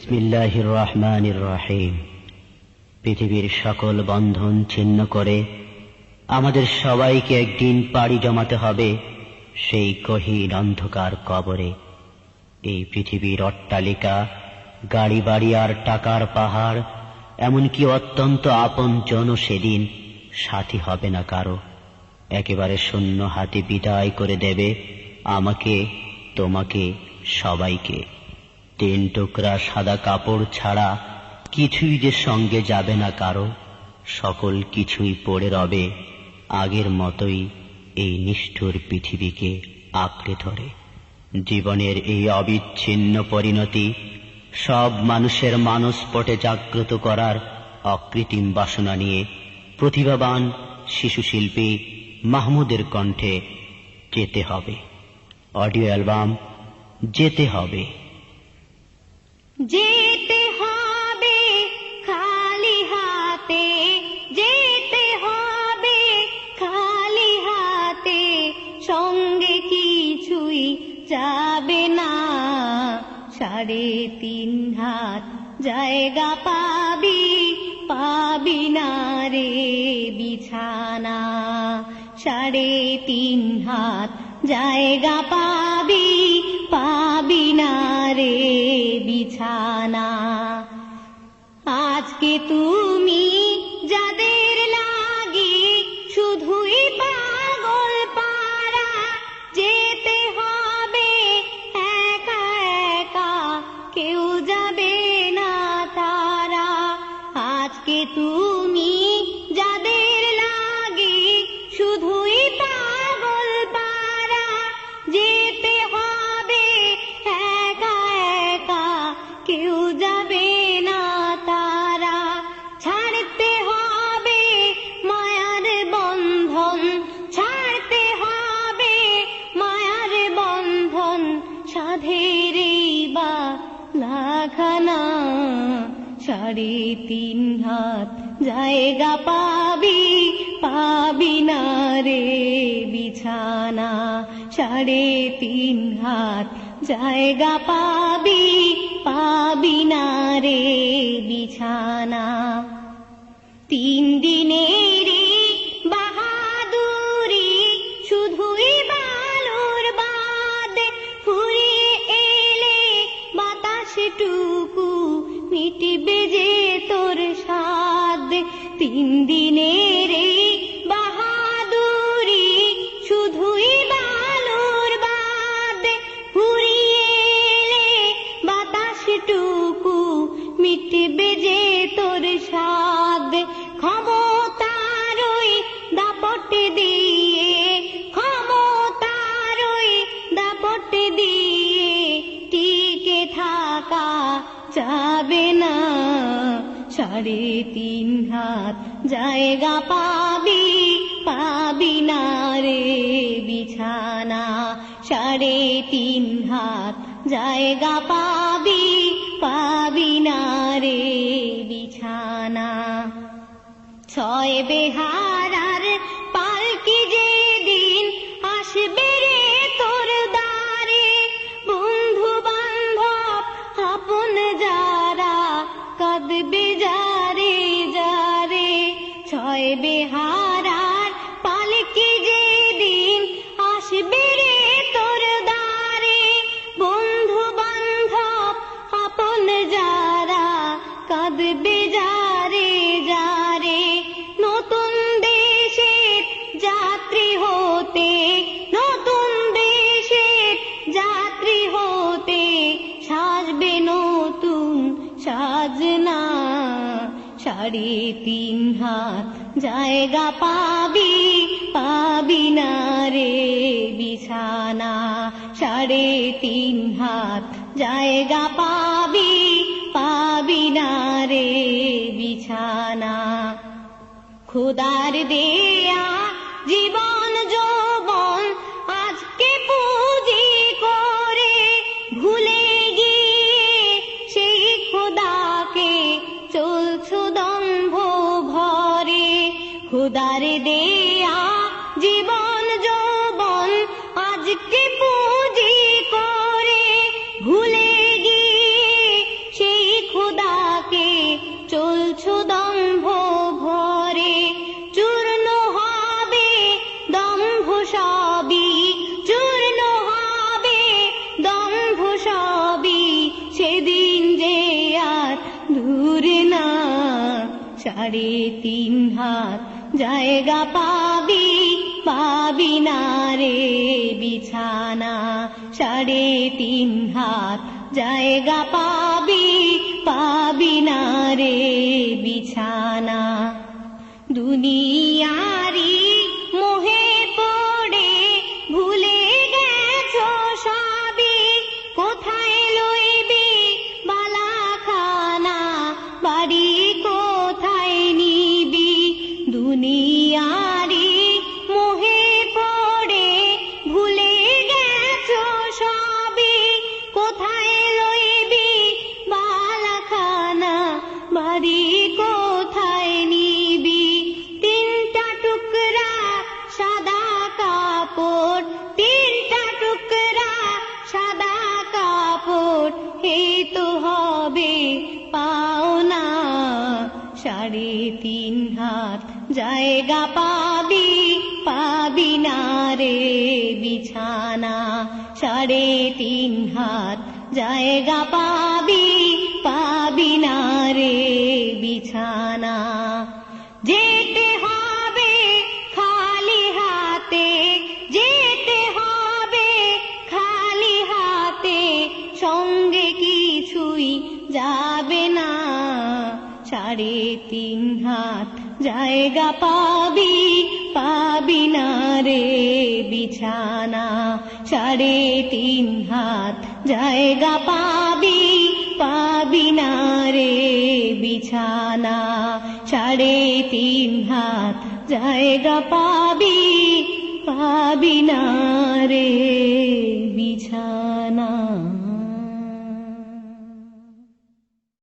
বিসমিল্লাহির রহমানির রহিম। পৃথিবীর সকল বন্ধন ছিন্ন করে আমাদের সবাইকে একদিন পাড়ি জমাতে হবে সেই গহীন অন্ধকার কবরে। এই পৃথিবীর অট্টালিকা, গাড়ি বাড়ি আর টাকার পাহাড়, এমনকি অত্যন্ত আপনজনও সেদিন সাথী হবে না কারো। একেবারে শূন্য হাতে বিদায় করে দেবে আমাকে, তোমাকে, সবাইকে। 3 টুকরা সাদা কাপড় ছাড়া কিছুই যে সঙ্গে যাবে না কারো। সকল কিছুই পড়ে রবে আগের মতোই এই নিষ্ঠুর পৃথিবীকে আঁকড়ে ধরে। জীবনের এই অবিচ্ছিন্ন পরিণতি সব মানুষের মানসপটে জাগ্রত করার অকৃত্রিম বাসনা নিয়ে প্রতিভাবান শিশুশিল্পী মাহমুদের কণ্ঠে যেতে হবে। অডিও অ্যালবাম যেতে হবে। যেতে হবে খালি হাতে, যেতে হবে খালি হাতে, সঙ্গে কিছুই যাবে না। 3.5 হাত জায়গা পাবি, পাবি না রে বিছানা। 3.5 হাত জায়গা পাবি, পাবি না রে বিছানা। আজকে তুমি যাদের লাগি শুধুই পাগল পারা, যেতে হবে একা একা, কেউ যাবে না তারা। আজকে তুমি যাদের লাগি শুধুই পাগল পারা, যেতে হবে একা একা, কেউ যাবে না তারা। ছাড়তে হবে মায়ার বন্ধন, ছাড়তে হবে মায়ার বন্ধন, সাধের বা লাখানা। 3.5 হাত জায়গা পাবি, পাবি না রে বিছানা। 3.5 হাত জায়গা পাবি, পাবি না রে বিছানা। 3 দিনেরই বাহাদুরি শুধুই বালুর বাদে, ফুরিয়ে এলে বাতাসটুকু মিটবে যে তোর স্বাদ। 3 দিনেরই বাহাদুরি শুধুই বালুর বাদে, ফুরিয়ে এলে বাতাসটুকু মিটবে যে তোর স্বাদ। ক্ষমতার ওই দাপট দিয়ে, ক্ষমতার ওই দাপট দিয়ে টিকে থাকা যাবে না। 3.5 হাত জায়গা পাবি, পাবি না রে বিছানা। 3.5 হাত জায়গা পাবি, পাবি না রে বিছানা। 6 বেহারার পালকি যেদিন আসবে রে তোর দ্বারে, বন্ধু বান্ধব আপন যারা কাঁদবে যারে যারে। 6 বেহারার পালকি যেদিন আসবে রে তোর দ্বারে, বন্ধু বান্ধব আপন যারা কাঁদবে যারে যারে। নতুন দেশের যাত্রী হতে, নতুন দেশের যাত্রী হতে, সাজবে নতুন সাজনা। 3.5 হাত জায়গা পাবি, পাবি না রে বিছানা। 3.5 হাত জায়গা পাবি, পাবি না রে বিছানা। খোদার দেয়া জীবন যৌবন আজকে পুঁজি করে, ভুলে গিয়ে সেই খোদাকে চলছো দম্ভ ভরে। খোদার দেয়া জীবন যৌবন আজকে পুঁজি করে, ভুলে গিয়ে সেই 3.5 হাত জায়গা পাবি, পাবি না রে বিছানা। 3.5 হাত জায়গা পাবি, পাবি না রে বিছানা। দুনিয়ারি মোহে পড়ে ভুলে গেছো সবই, কোথায় লইবি বালাখানা, বাড়ি কোথায় নিবি। দুনিয়ারি মোহে পড়ে ভুলে গেছো সবই, কোথায় লইবি বালাখানা, বাড়ি কোথায় নিবি। 3টা টুকরা সাদা কাপড়, 3টা টুকরা সাদা কাপড়, এই তো হবে পাওনা। 3.5 হাত জায়গা পাবি, পাবি না রে বিছানা। 3.5 হাত জায়গা পাবি, পাবি না রে বিছানা। যেতে হবে খালি হাতে, যেতে হবে খালি হাতে, সঙ্গে কিছুই যাবে না। 3.5 হাত জায়গা পাবি, পাবি না রে বিছানা। 3.5 হাত জায়গা পাবি, পাবি না রে বিছানা। 3.5 হাত জায়গা পাবি, পাবি না রে বিছানা।